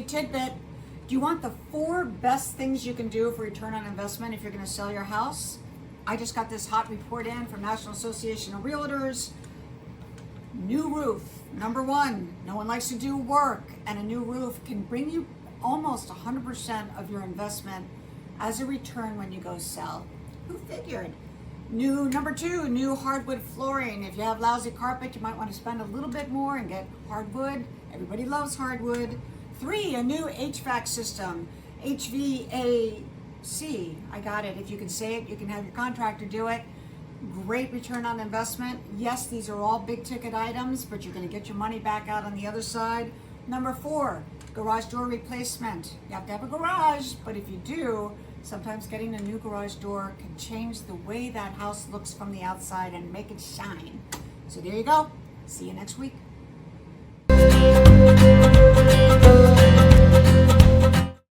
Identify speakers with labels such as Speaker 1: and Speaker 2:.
Speaker 1: tidbit. Do you want the 4 best things you can do for return on investment if you're going to sell your house? I just got this hot report in from National Association of Realtors. New roof, number 1. No one likes to do work, and a new roof can bring you almost 100% of your investment as a return when you go sell. Who figured? Number 2, new hardwood flooring. If you have lousy carpet, you might want to spend a little bit more and get hardwood. Everybody loves hardwood. 3, a new HVAC system. HVAC. I got it. If you can say it, you can have your contractor do it. Great return on investment. Yes, these are all big ticket items, but you're going to get your money back out on the other side. Number 4, garage door replacement. You have to have a garage, but if you do, sometimes getting a new garage door can change the way that house looks from the outside and make it shine. So there you go. See you next week.